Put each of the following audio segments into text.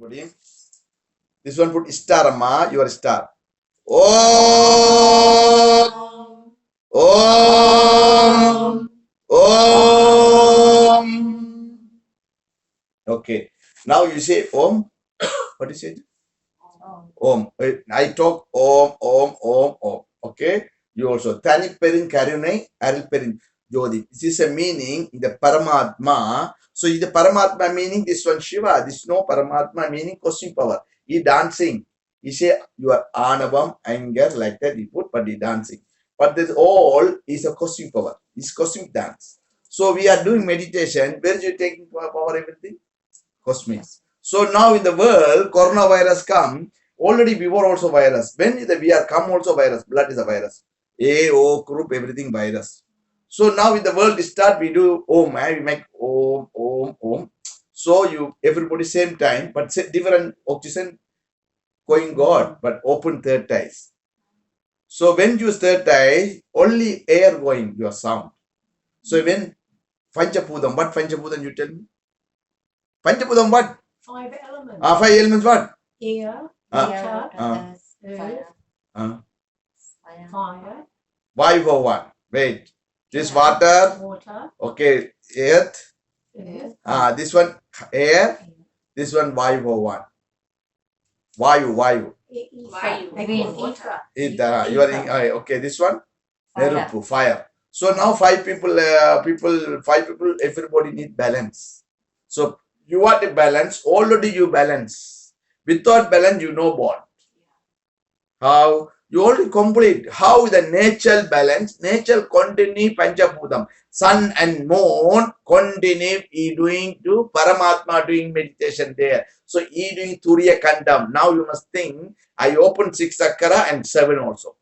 everybody. This one put star, Amma, your star. Om, Om, Om. Okay. Now you say Om. What is it? Om. I talk Om, Om, Om, Om. Okay. You also. Tani perin karunai, aril perin jodi. This is a meaning in the Paramatma. So the Paramatma meaning this one Shiva. This no Paramatma meaning cosmic power. He dancing. He say your anavam, anger, like that he put, but he dancing. But this all is a cosmic power. It's cosmic dance. So we are doing meditation. Where is you taking power everything? Cosmic. So now in the world, coronavirus come. Already before also virus. When is the VR come also virus. Blood is a virus. A, O, group, everything virus. So now in the world start, we do Om. We make Om, Om, Om. So you everybody same time, but different oxygen going God, but open third eyes. So when you use third eye, only air going your sound. So when Panchapudam, what Panchapudam you tell me? Panchapudam what? 5 elements. 5 elements what? Air, Fire, water, fire, earth, fire. fire, Why for one? Wait. This water, water, okay, earth. earth, This one air. This one Vayu for one. Vayu. Again. Ether. You are in, okay. This one Fire. Nerupu, fire. So now 5 people, everybody need balance. So you want a balance, already you balance. Without balance, you no bond. How? You already complete. How the natural balance, nature continue Panchapudam. Sun and moon continue doing to Paramatma doing meditation there. So he doing Turiya Kandam. Now you must think, I open 6 Sakara and 7 also.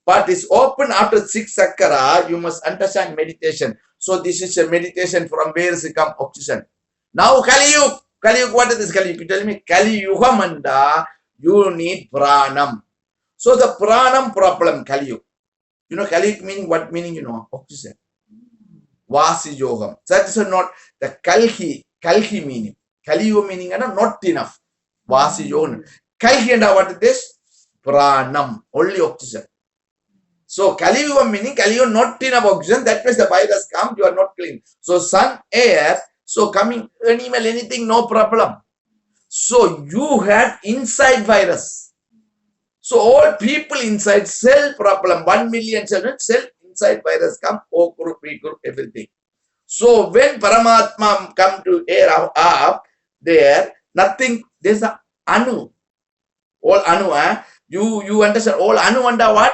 But it's open after 6 Sakara, you must understand meditation. So this is a meditation from where is it come oxygen. Now Kali Yuga. Kali Yuga, what is this Kali Yuga? You tell me, Kali Yuga Manda, you need Pranam. So the Pranam problem, Kali Yuga. You know Kali Yuga meaning, what meaning you know? Oxygen. Vasi Yogam. That is not the Kalki meaning. Kali Yuga meaning not enough. Vasi Yogam. Kalki and what it is? Pranam. Only oxygen. So Kali Yuga meaning Kali Yuga not enough oxygen. That means the virus comes, you are not clean. So sun, air, so coming animal, anything, no problem. So you had inside virus. So all people inside cell problem, 1 million cell inside virus come, O group, B group, everything. So when Paramatma come to air up there, nothing, there's a Anu. All Anu, you understand, all Anu under what?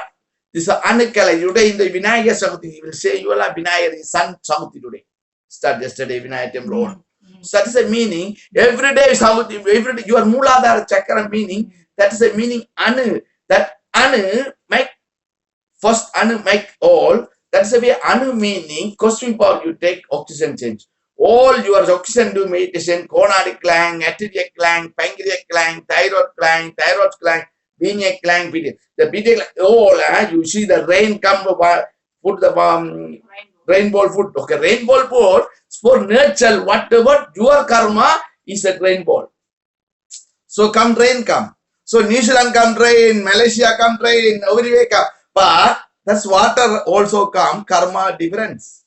This is Anukala. Today in the Vinaya Samuti, he will say, you will have Vinaya, the sun Samuti today. Start yesterday, Vinaya Temple. So that is a meaning. Every day Samuti, every day, your Muladhara Chakra meaning, that is a meaning Anu. That Anu make, first Anu make all. That's the way Anu meaning, cosmic power, you take oxygen change. All your oxygen do meditation, coronary gland, arterial gland, pancreatic gland, thyroid gland, pineal gland, the pineal gland, all, you see the rain come, put the rainbow foot. Okay, rainbow foot, for nature, whatever, your karma is a rainbow. So come rain come. So New Zealand come rain, Malaysia come rain, everywhere come. But that's water also come, karma difference.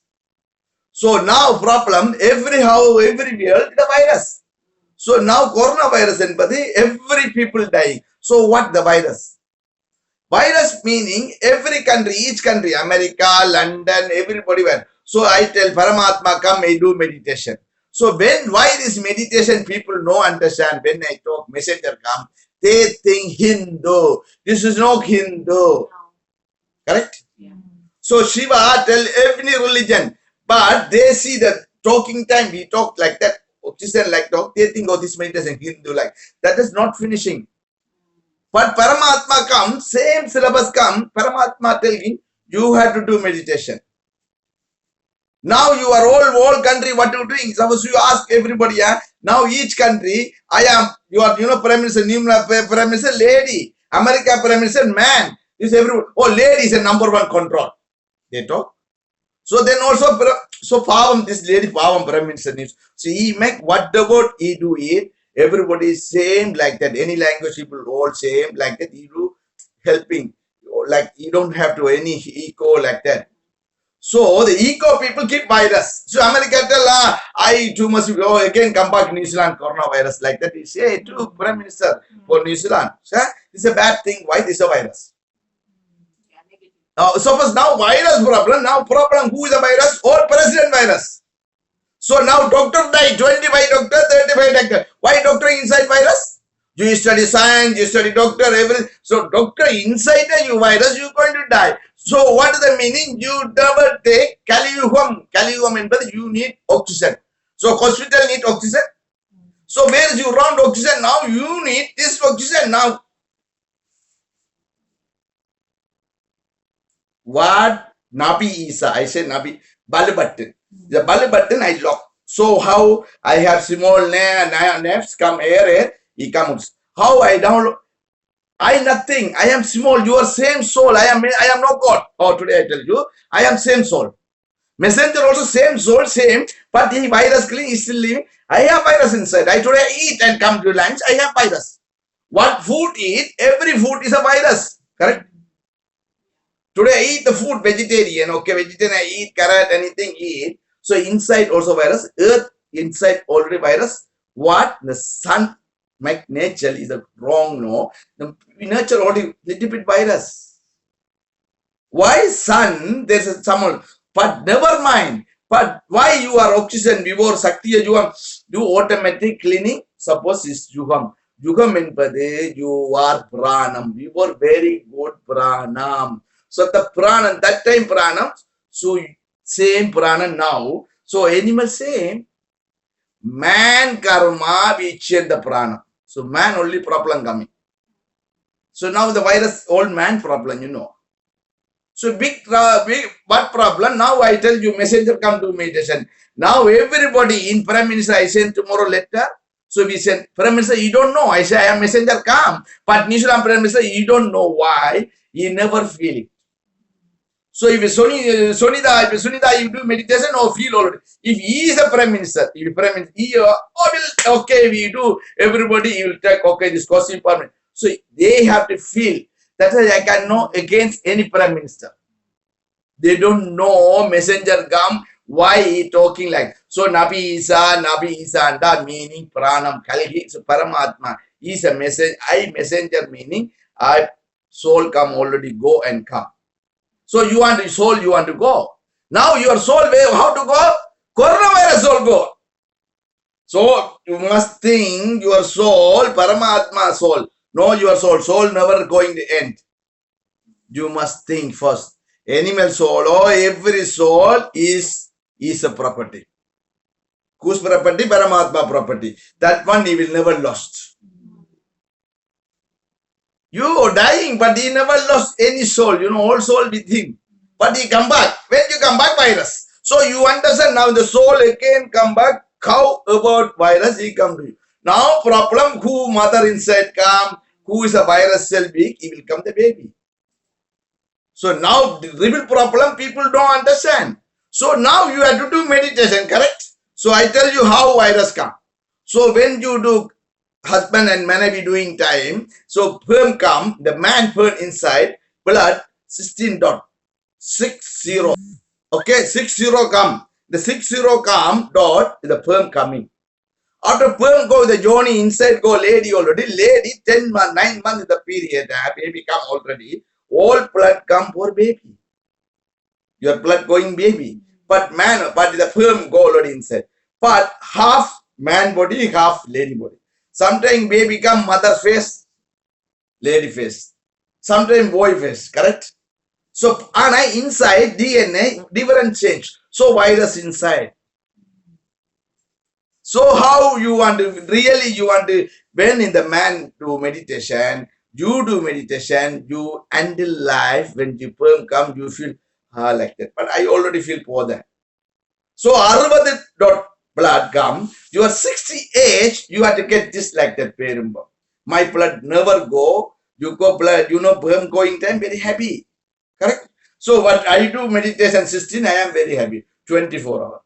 So now problem, everywhere the virus. So now coronavirus and every people dying. So what the virus? Virus meaning every country, each country, America, London, everybody went. So I tell Paramatma, come, I do meditation. So why this meditation people no understand, when I talk, messenger come, they think Hindu. This is not Hindu. Correct? Yeah. So Shiva tell every religion, but they see the talking time, we talk like that, oxygen like talk, they think, oh, this meditation Hindu like. That is not finishing. But Paramatma comes, same syllabus come, Paramatma telling, you have to do meditation. Now you are all country, what you doing? Suppose you ask everybody, now each country, you are, Prime Minister, Prime Minister, lady. America, Prime Minister, man. This everyone, lady is a number 1 control. They talk. So then also, so Pavam, this lady Pavam Prime Minister needs. So he make whatever he do it, everybody is same like that. Any language people all same like that. You do helping, like you don't have to any eco like that. So the eco people keep virus. So America tell, I too much go again come back New Zealand coronavirus like that. He say to Prime Minister for New Zealand. So, it's a bad thing. Why this a virus? Yeah, negative. Suppose now virus problem. Now problem who is the virus? Or president virus. So now doctor died. 25 doctor, 35 doctor. Why doctor inside virus? You study science, you study doctor, everything. So doctor inside you virus, you going to die. So what is the meaning? You never take Calium. Calium means you need oxygen. So hospital need oxygen. So where is you round oxygen? Now you need this oxygen now. What Nabi Isa? I say Nabi belly button. The belly button I lock. So how I have small nerves come here, he comes. How I download? I nothing. I am small. You are same soul. I am not God. Oh, today I tell you, I am same soul. Messenger also same soul, same. But the virus clean is still living. I have virus inside. I today eat and come to lunch. I have virus. What food eat? Every food is a virus. Correct? Today I eat the food vegetarian. Okay, vegetarian I eat carrot, anything eat. So inside also virus. Earth inside already virus. What? The sun, my nature is a wrong, no. The nature already little bit virus. Why sun? There's a someone, but never mind. But why you are oxygen before Sakti Yugam do automatic cleaning? Suppose is Yugam. Yugam means you are pranam. You were very good pranam. So the pranam, that time pranam, so same pranam now. So animal same. Man karma, we change the prana. So man only problem coming. So now the virus, old man problem, you know. So big what problem? Now I tell you, messenger come to meditation. Now everybody in Prime Minister, I send tomorrow letter. So we send, Prime Minister, you don't know. I say, I am messenger come. But New Zealand Prime Minister, you don't know why. You never feel it. So if Sunita, you do meditation or feel already. If he is a Prime Minister, if Prime Minister, he will, okay, we do, everybody, he will take, okay, this cost permanent. So they have to feel. That's why I can know against any Prime Minister. They don't know messenger come, why he talking like. So Nabi Isa, and that meaning Pranam, Kalihi, so Paramatma is a message, I messenger meaning, I soul come already go and come. So you want the soul, you want to go. Now your soul, how to go? Coronavirus soul go. So you must think your soul, Paramatma soul. No, your soul. Soul never going to end. You must think first. Animal soul or every soul is a property. Whose property? Paramatma property. That one he will never lost. You are dying, but he never lost any soul. You know, all soul with him. But he come back. When you come back, virus. So you understand now the soul again come back. How about virus? He come to you. Now problem, who mother inside come, who is a virus cell big, he will come the baby. So now the real problem people don't understand. So now you have to do meditation, correct? So I tell you how virus come. So when you do husband and man doing time, so sperm come, the man burn inside, blood 16.60. Okay, 60 come. The 60 come dot, the sperm coming. After sperm go, the Johnny inside go lady already. Lady 10 months, 9 months is the period. Baby come already. All blood come for baby. Your blood going baby. But man, but the sperm go already inside. But half man body, half lady body. Sometimes baby come mother face, lady face. Sometimes boy face, correct? So inside DNA, different change. So virus inside. So how you want to, really you want to, when in the man do meditation, you do meditation, you handle life, when the sperm come, you feel like that. But I already feel for that. So 60 dot blood come, you are 60 age, you have to get this like that. My blood never go, you go blood, you know, sperm going time, very happy. Correct? So what I do meditation 16, I am very happy. 24 hours.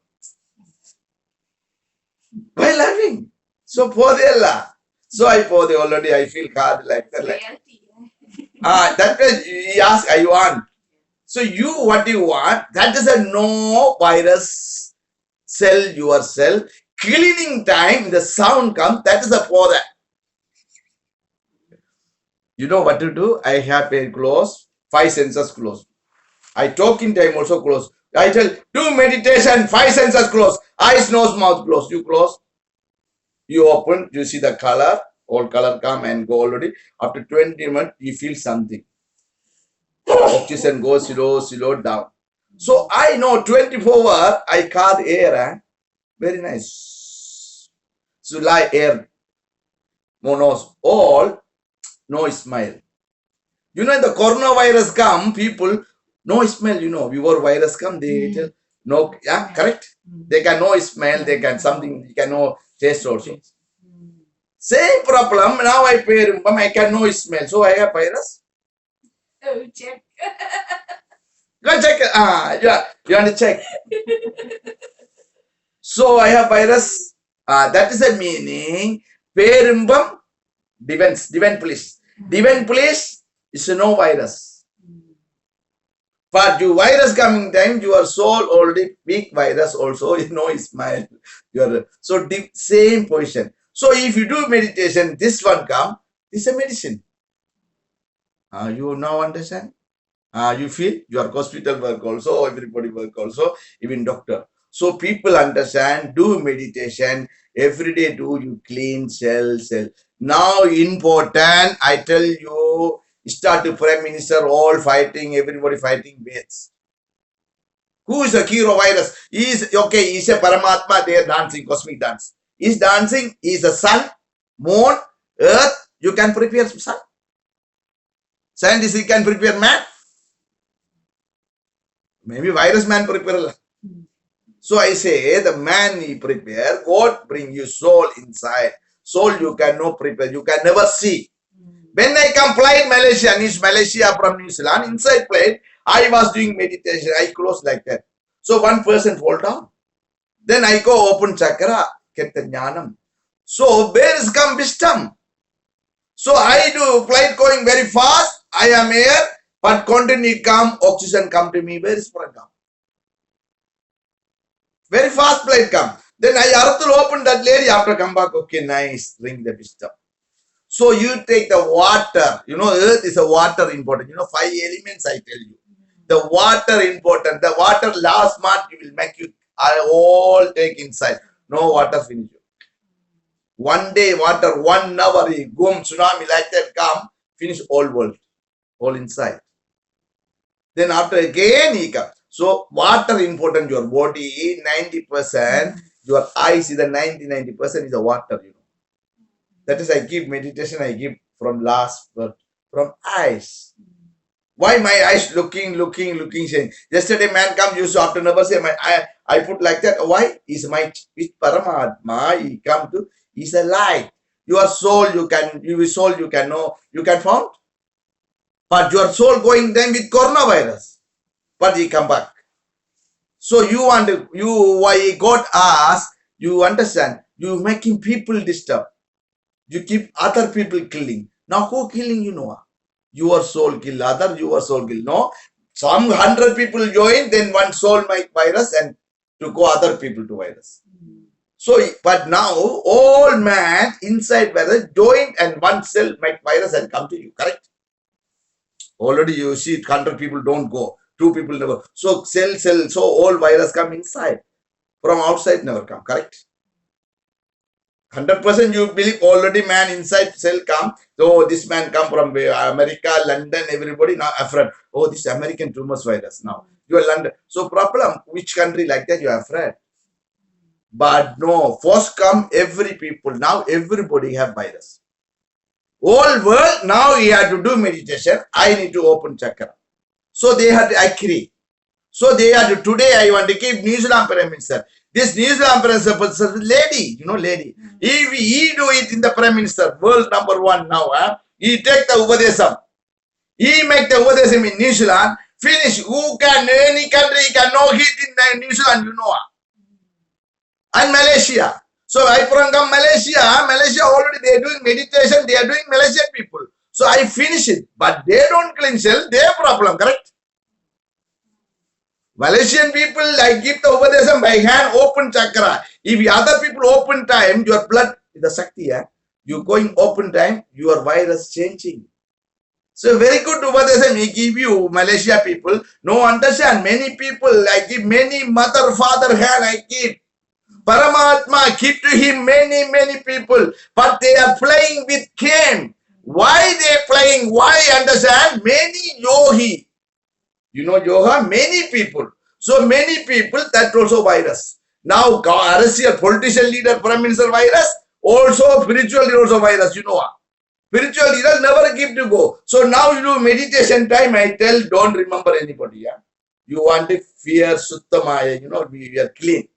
Why laughing? So podella. So I pode already. I feel hard like that. Like Reality. that way he ask I want. So you what you want? That is a no virus cell yourself. Cleaning time, the sound comes. That is a poda. You know what to do? I have a close. 5 senses close. I talk in time also close. I tell, do meditation, 5 senses close. Eyes, nose, mouth close. You close. You open, you see the color. All color come and go already. After 20 minutes, you feel something. Oxygen goes slow down. So I know 24 hours, I call air. Very nice. So lie air. Monos. All, no smile. You know, the coronavirus come, people, no smell, you know, your virus come, they tell, no, yeah, correct? They can no smell, they can something, you can no taste also. Same problem, now I pay, I can no smell, so I have virus. Oh, check. Go check, yeah, you want to check. So I have virus, that is a meaning, perumbam, divine police. Divine police is no virus. But you virus coming time, your soul already weak virus also, you know, smile. So deep, same position. So if you do meditation, this one come, this is a medicine. You now understand? You feel your hospital work also, everybody work also, even doctor. So people understand, do meditation, every day do you clean cell. Now important, I tell you, start to Prime Minister, all fighting, everybody fighting baits. Who is a hero virus? He's okay, he's a Paramatma, they are dancing, cosmic dance. He's dancing, he's a sun, moon, earth, you can prepare sun. Scientist, he can prepare man. Maybe virus man prepare. So I say, the man he prepare, God bring you soul inside. Soul you cannot prepare, you can never see. When I come flight Malaysia, Malaysia from New Zealand, inside plane, I was doing meditation, I close like that. So one person fall down. Then I go open chakra, get the jnanam. So where is come wisdom? So I do flight going very fast, I am here, but continue come, oxygen come to me, where is Prana come? Very fast flight come. Then I have to open that lady after come back, okay, nice, drink the wisdom. So you take the water, you know, earth is a water important. You know, 5 elements I tell you. The water important. The water last month you will make you all take inside. No water finish. One day water, 1 hour, boom, tsunami like that come, finish all world, all inside. Then after again he comes. So water important, your body, 90%, your eyes is the 90% is the water, you know. That is I give meditation, I give from last birth, from eyes. Why my eyes looking, saying, yesterday man come, you saw after never say, I put like that. Why? Is my Paramatma, he come to, is a light. Your soul, your soul you can know, you can found. But your soul going then with coronavirus. But he come back. So you want to, why God asked, you understand, you making people disturb. You keep other people killing. Now who killing you know? Your soul kill other, your soul kill. No, some 100 people join, then one soul make virus and to go other people to virus. So, but now all man inside virus join and one cell make virus and come to you, correct? Already you see 100 people don't go, 2 people never. So cell, so all virus come inside. From outside never come, correct? 100% you believe already man inside cell come. So this man come from America, London, everybody now afraid. Oh, this American too much virus now. You are London. So problem, which country like that you are afraid? But no, first come every people. Now everybody have virus. Whole world now you have to do meditation. I need to open chakra. So they had to agree. So they had to, today I want to give New Zealand Prime Minister. This New Zealand Prime Minister, lady, you know, lady. He do it in the Prime Minister, world number 1 now. He take the Upadesam. He make the Upadesam in New Zealand. Finish. Who can, any country can no hit in New Zealand, you know. And Malaysia. So I from Malaysia. Malaysia already they are doing meditation. They are doing Malaysian people. So I finish it. But they don't clean cell. Their problem, correct? Malaysian people, I give the Upadesam by hand, open chakra. If other people open time, your blood is the Shakti. Yeah? You going open time, your virus changing. So very good Upadesam, he give you Malaysia people. No understand, many people, I give many mother, father hand, I give. Paramatma, keep to him many people. But they are playing with game. Why they playing? Why understand? Many yogi. You know yoga? Many people. So many people, that also virus. Now, Arasiya, politician leader, prime minister virus, also spiritual leader also virus, you know. Spiritual leader never give to go. So now you do meditation time, I tell, don't remember anybody. Yeah? You want to fear Suttamaya, you know, we are clean.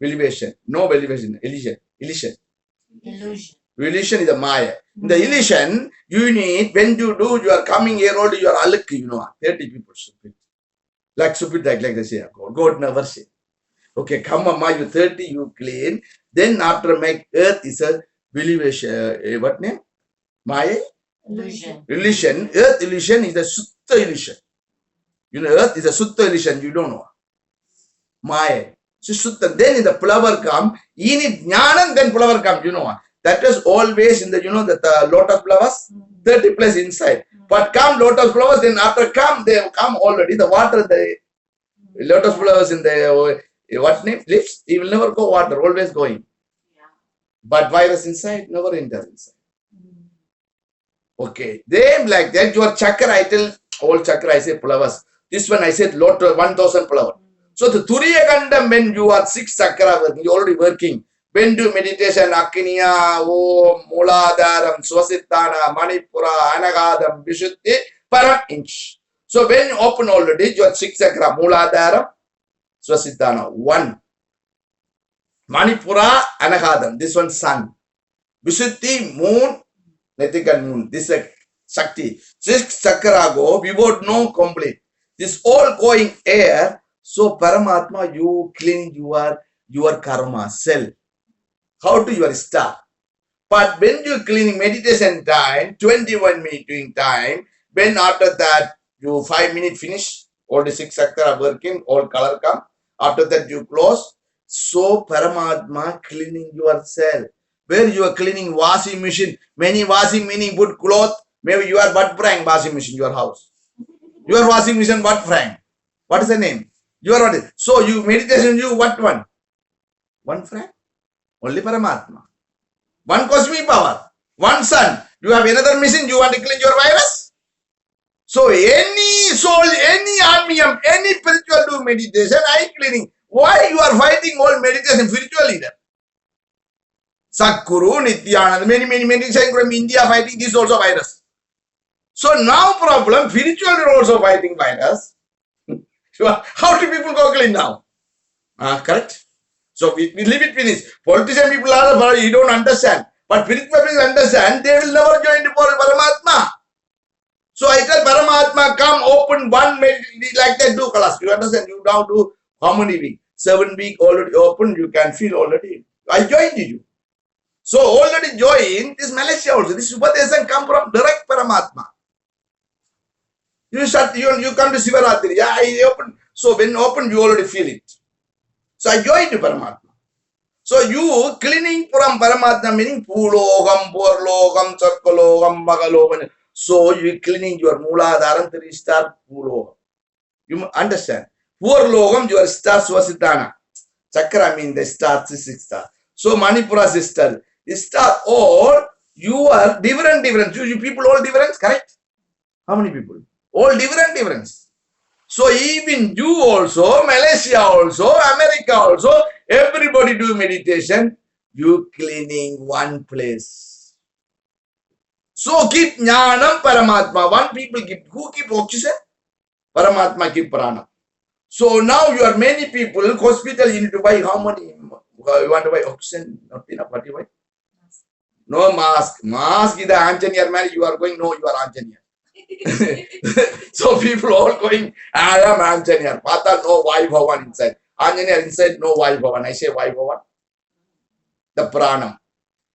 Elevation. No elevation. Illusion. Illusion. Illusion is a Maya. In the illusion, you need, when you do, you are coming here, old, you are alak, you know, 30 people stupid. Like stupid, like they say, God never say. Okay, come on, you 30, you clean. Then after make earth is a elevation. What name? Maya? Illusion. Earth illusion is a Sutta illusion. You know, earth is a Sutta illusion, you don't know. Maya. So Sutta. Then in the flower come, in it jnanam, then flower come, you know. That is always in the, you know, that lotus flowers, 30 plus inside. But come lotus flowers, then after come, they come already. The water, the lotus flowers in the, what name? Lips, it will never go water, always going. But virus inside, never enter inside. Okay. Then like that, your chakra, I tell, all chakra, I say flowers. This one, I said, lotus, 1000 flower. So the Turiya Gandam, when you are 6 chakra working, you already working. When do meditation, Akiniya, Om, Muladharam, Swasittana, Manipura, Anagadam, Vishuddhi, Param inch. So when you open already, you are 6 chakra, Muladharam, Swasittana, 1. Manipura, Anagadam, this one sun. Vishuddhi, moon, Netikan moon, this is Shakti. 6 chakra go, we would know complete. This all going air, so Paramatma, you clean your karma, cell. How do you start? But when you cleaning meditation time, 21 minute doing time, when after that you 5 minutes finish, all the 6 chakra working, all color come. After that you close. So Paramatma cleaning yourself. Where you are cleaning washing machine, many washing meaning good cloth, maybe you are what frank washing machine, your house. Your washing machine what frank? What is the name? You are what? So you meditation, you what one? 1 frank? Only Paramatma. 1 cosmic power. 1 sun. You have another machine, you want to clean your virus? So any soul, any armium, any spiritual do meditation, I cleaning. Why you are fighting all meditation spiritual leader? Sakuru, Nityananda, many meditation from India fighting this also virus. So now problem, spiritual are also fighting virus. How do people go clean now? Correct? So we leave it finished. Politician people are, you don't understand. But spiritual people understand, they will never join the Paramatma. So I tell Paramatma, come open 1 minute, like that do class. You understand? You now do how many weeks? 7 weeks already open, you can feel already. I joined you. So already joined this Malaysia also. This Upadesam come from direct Paramatma. You come to Sivaratri. Yeah, I open. So when open, you already feel it. So I joined Paramatma. So you cleaning from Paramatma meaning Pulogam, Porlogam, Sarkologam, Magalogam. So you cleaning your Muladharam 3 star Pulogam. You understand? Porlogam, your star Swasiddhana. Chakra mean the star 6 star. So Manipura sister. Star all you are different. You people all different, correct? How many people? All different. So even you also, Malaysia also, America also, everybody do meditation. You cleaning 1 place. So keep jnanam Paramatma. 1 people keep. Who keep oxygen? Paramatma keep prana. So now you are many people. Hospital you need to buy how many? You want to buy oxygen? Not enough. What do you buy? No mask. Mask is the Anjaneyar man. You are going. No, you are Anjaneyar. So people all going, I am Anjaneyar. Pata, no Vayu Bhavan inside. Anjaneyar inside, no Vayu Bhavan. I say Vayu Bhavan. the pranam,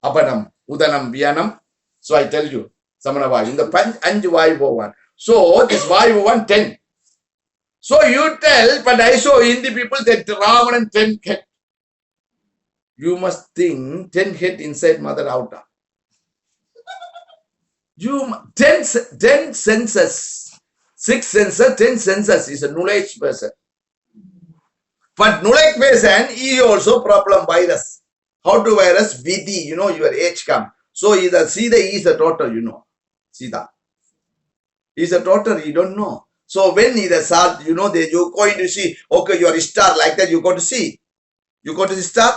apanam, udanam, vyanam. So I tell you, Samana Vayu, in the Anju Vayu one. So this Vayu one 10. So you tell, but I saw in the people that Ravanan 10 head. You must think 10 head inside mother outer. You 10 senses, 6 senses, 10 senses is a knowledge person. But knowledge person is also problem virus. How to virus? Vidhi, you know, your age come. So either Sida is a daughter, you know. Sida is a daughter, you don't know. So when either Sad, you know, you're going to see, okay, your star like that, you got to see. You got to see star?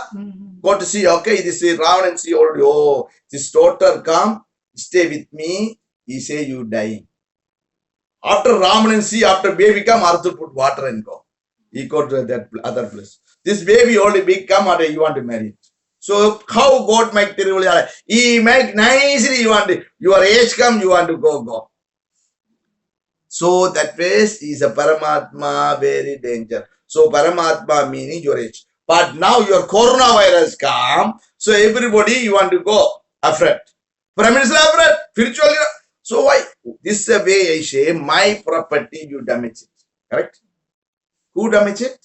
Got to see, okay, this is round and see already, oh, this daughter come, stay with me, he say you dying. After Raman and see, after baby come, Arthur put water and go. He got to that other place. This baby only big come after you want to marry it. So how God make terribly, he make nicely, you want to, your age come, you want to go. So that place is a Paramatma, very danger. So Paramatma meaning your age. But now your coronavirus come, so everybody you want to go afraid. Prime Minister afraid, spiritually. So why? This is the way I say, my property you damage it. Correct? Who damage it?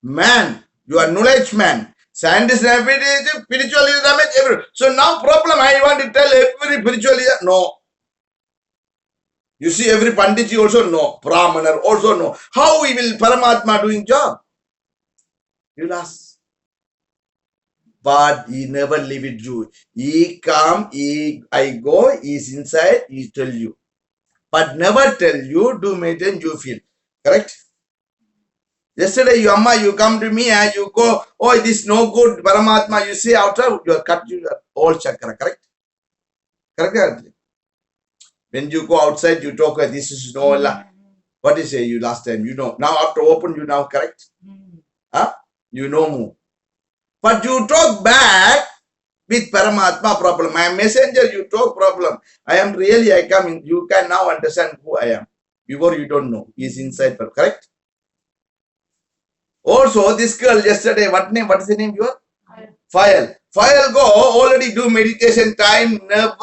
Man. You are knowledge man. Scientist, spiritually damage everything. So now problem I want to tell every spiritually, no. You see, every Panditji also know, Brahmanar also know. How he will Paramatma doing job? You will ask. But he never leave it you. He come, I go, he's inside, he tell you. But never tell you, do maintain, you feel. Correct? Yesterday, you Amma, you come to me and you go, oh, this no good, Paramatma, you see outside, you are cut your all chakra, correct? Correct? When you go outside, you talk, this is no, what is say you last time, you know. Now after open, you now correct? Huh? You know more. But you talk back with Paramatma problem. I am messenger, you talk problem. I am really, I come in, you can now understand who I am. Before you don't know, he is inside, correct? Also, this girl yesterday, what is the name your? File. File go, already do meditation time, never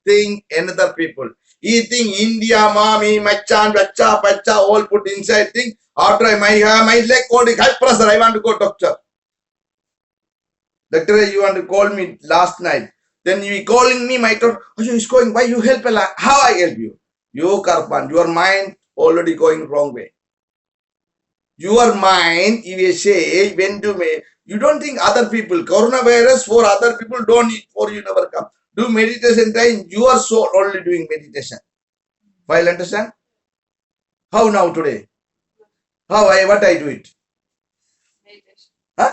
think another people. He think India, mommy, machan, pacha, all put inside thing. After my leg called high pressure, I want to go doctor. Doctor, you want to call me last night. Then you calling me, my daughter, oh, he's going, why you help? How I help you? You Karpan, your mind already going wrong way. Your mind, if you say, when to me, you don't think other people, coronavirus for other people don't eat for you never come. Do meditation time, your soul only doing meditation. While understand? How now today? How what I do it? Meditation. Huh?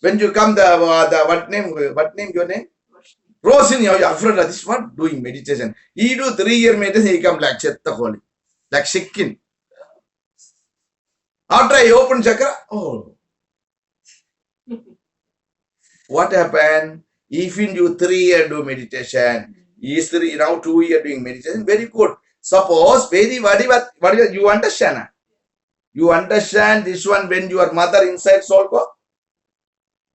When you come the what name your name? Roshini, you are afraid of this what? Doing meditation. He do 3-year meditation, he come like Chetta Holy. Like Sikkin. After I open chakra, oh. What happened? If you 3-year do meditation, is 3 now 2-year doing meditation, very good. Suppose very what you understand? You understand this one when your mother inside soul go?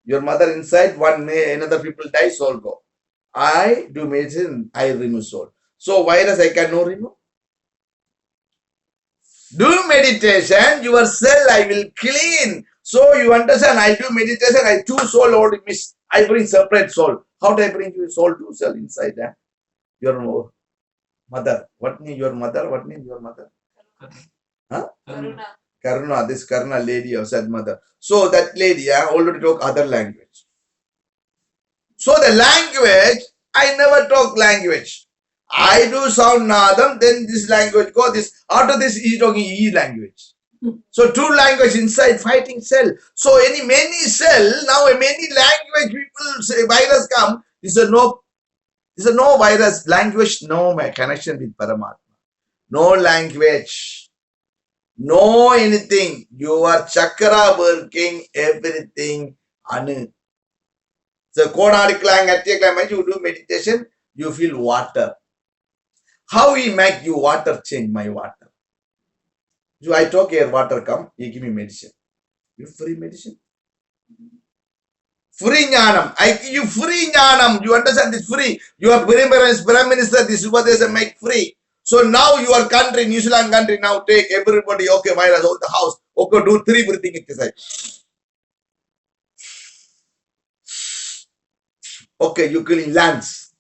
Your mother inside, one another people die, soul go. I do meditation, I remove soul. So virus I can no remove. Do meditation, your cell I will clean. So you understand, I do meditation, I 2 soul already miss. I bring separate soul. How do I bring you soul 2 cell inside that? Your mother. What name your mother? What name your mother? Huh? Karuna. Karuna, this Karuna lady or said mother. So that lady already talk other language. So the language, I never talk language. I do sound nadam, then this language go this. After this, he talking E language. So 2 language inside fighting cell. So many cell, now many language people say virus come. This is no virus. Language, no connection with Paramatma. No language. No anything. Your chakra working, everything. Anu. So you do meditation, you feel water. How he make you water change my water? So I talk here, water come, he give me medicine. You free medicine? Free jnanam. I give you free jnanam. You understand this free? Your Prime Minister, this Upadesha make free. So now your country, New Zealand country, now take everybody, okay, virus out the house. Okay, do 3 breathing exercise. Okay, you clean lungs.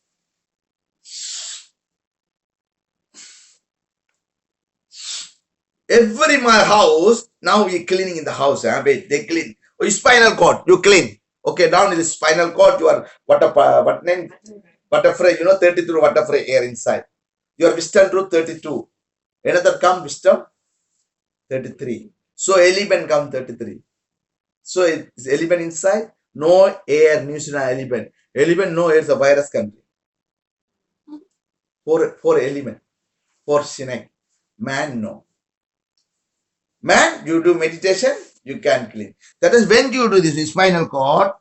Every my house, now we cleaning in the house. Wait, they clean. Oh, spinal cord, you clean. Okay, down in the spinal cord, you are, what name? Butterfly, 32 butterfly air inside. Your wisdom truth 32. Another come wisdom 33. So elephant come 33. So it's elephant inside, no air, New Zealand elephant. Elephant no air is a virus country. For elephant, for snake. Man no. Man, you do meditation, you can clean. That is when you do this spinal cord,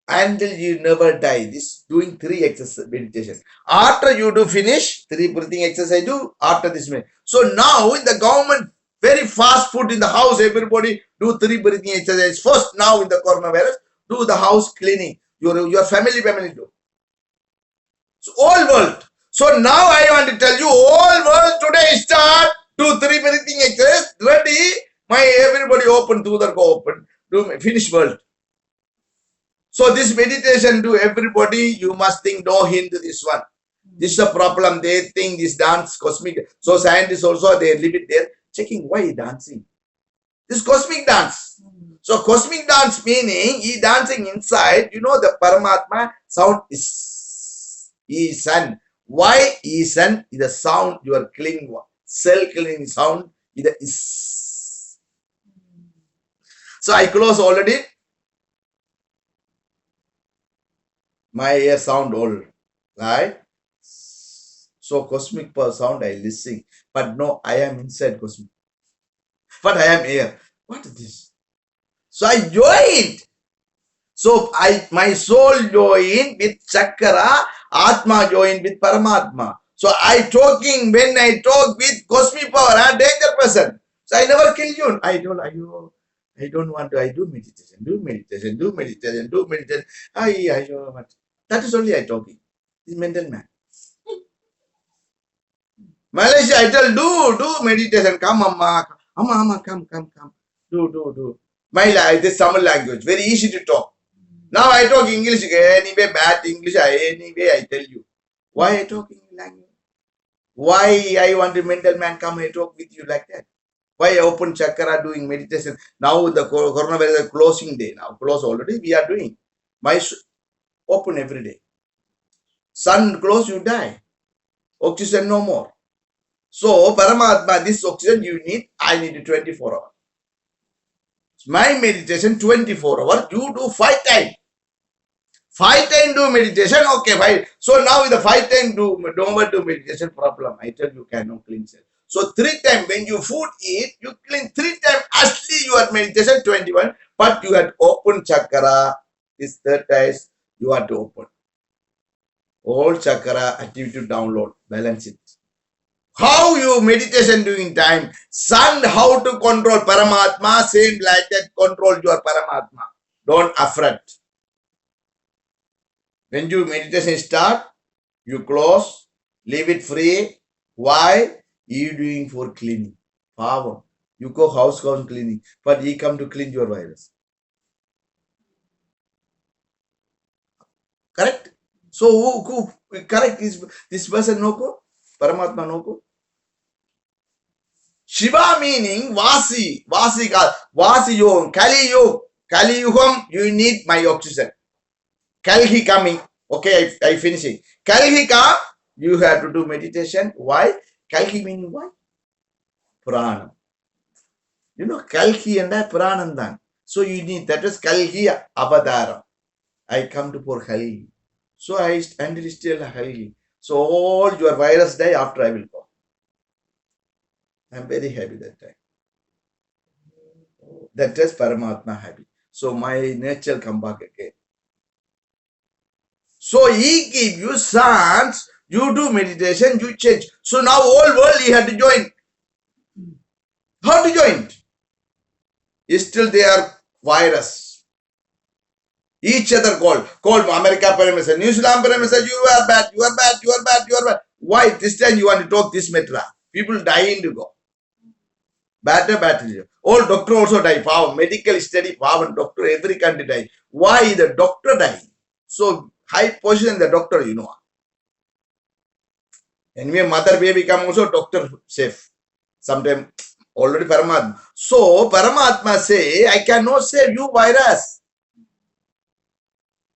until you never die. This doing 3 exercise meditation. After you do finish 3 breathing exercise, do after this. So now in the government, very fast food in the house, everybody do 3 breathing exercise. First, now in the coronavirus, do the house cleaning. Your family do. So all world. So now I want to tell you, all world today start, do 3 breathing exercise, ready, my everybody open, to the go open, do finish world. So this meditation to everybody, you must think no Hindu this one. This is a problem. They think this dance cosmic. So scientists also, they leave it there, checking why dancing. This cosmic dance. So cosmic dance meaning he dancing inside. The Paramatma sound is Isan. Why Isan is the sound you are cleaning one. Cell cleaning sound is the is. So I close already. My ear sound all right. So cosmic sound I listen, but no, I am inside cosmic. But I am air. What is this? So I joined. So my soul joined with Chakra, Atma joined with Paramatma. So when I talk with cosmic power, I'm a danger person. So I never kill you. I don't want to. I do meditation. What? That is only I talking. This mental man. Malaysia, I tell, do meditation. Come, Amma, come. Do. My life, this Tamil language, very easy to talk. Now I talk English, anyway, bad English, anyway, I tell you. Why I talk English language? Why I want a mental man come and talk with you like that? Why I open chakra doing meditation? Now the coronavirus closing day. Now close already, we are doing. My open every day. Sun close, you die. Oxygen no more. So Paramatma, this oxygen you need, I need 24 hours. My meditation 24 hours, you do 5 times. 5 times do meditation, okay, 5. So now with the 5 times do meditation problem. I tell you cannot clean cell. So 3 times when you food eat, you clean 3 times. Actually you are meditation 21, but you had open chakra. This 3rd time you have to open. All chakra activity to download, balance it. How you meditation doing time, sun how to control Paramatma, same like that control your Paramatma. Don't afraid. When you meditation start, you close, leave it free. Why? You doing for cleaning. Power. You go house cleaning, but he come to clean your virus. Correct? So who correct this person no go? Paramatma no go? Shiva meaning Vasi Yogam, Kali Yugam, you need my oxygen. Kalhi coming. Okay, I finishing. Kalhi come, you have to do meditation. Why? Kalhi meaning why? Pranam. Kalhi and Pranandan. So you need, that is Kalhi Avadaram. I come to pour Kalhi. So I still Kalhi. So all your virus die after I will go. I am very happy that time. That is Paramatma happy. So my nature come back again. So he give you chance, you do meditation, you change. So now whole world he had to join. How to join? Still they are virus. Each other call America Prime Minister, New Zealand Prime Minister, you are bad, you are bad, you are bad, you are bad. Why this time you want to talk this matter? People dying to go. Better. All doctor also die. Power medical study, power doctor, every country die. Why the doctor die? So high position the doctor, you know. Anyway, mother baby come also doctor safe. Sometime already Paramatma. So Paramatma say, I cannot save you virus.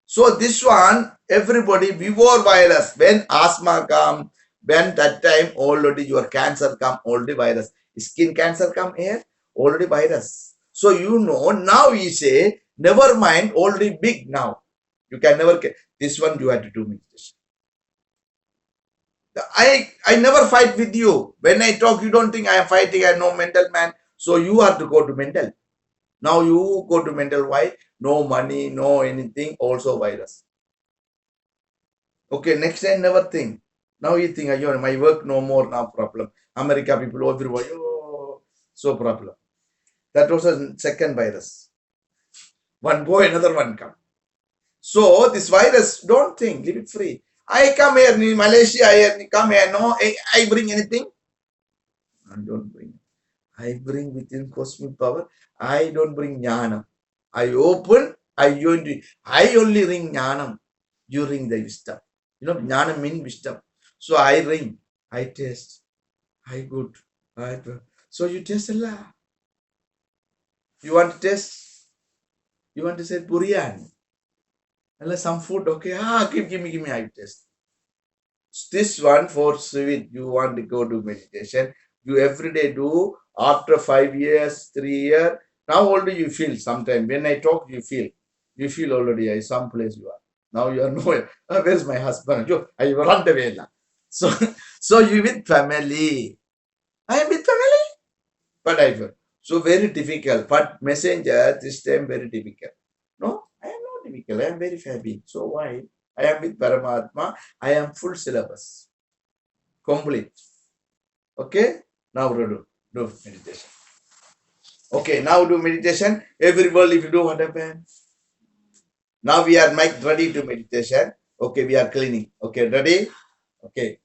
So this one, everybody before virus, when asthma come, when that time already your cancer come, already virus. Skin cancer come here, already virus. So you know, now we say, never mind, already big now. You can never get, this one you have to do meditation. I never fight with you. When I talk, you don't think I am fighting, I am no mental man. So you have to go to mental. Now you go to mental, why? No money, no anything, also virus. Okay, next time never think. Now you think, my work no more, now problem. America people, everywhere, so problem. That was a second virus. One go, another one come. So this virus, don't think, leave it free. I come here, in Malaysia, I come here, no, I bring anything? I don't bring. I bring within cosmic power. I don't bring jnanam. I open, I only ring jnanam. You ring the wisdom. You know, jnanam means wisdom. So I ring, I taste, I good. So you taste Allah. You want to taste? You want to say Purian? Allah, some food, okay. Give me, I taste. This one for sweet, you want to go to meditation. You every day do. After 5 years, 3 years, now already you feel sometime. When I talk, you feel already some place you are. Now you are nowhere. Where's my husband? I run away now. So you with family. I am with family. But I feel. So very difficult. But messenger, this time very difficult. No, I am not difficult. I am very happy. So why? I am with Paramatma. I am full syllabus. Complete. Okay? Now do meditation. Okay, now do meditation. Every world, if you do, what happens? Now we are ready to meditation. Okay, we are cleaning. Okay, ready? Okay.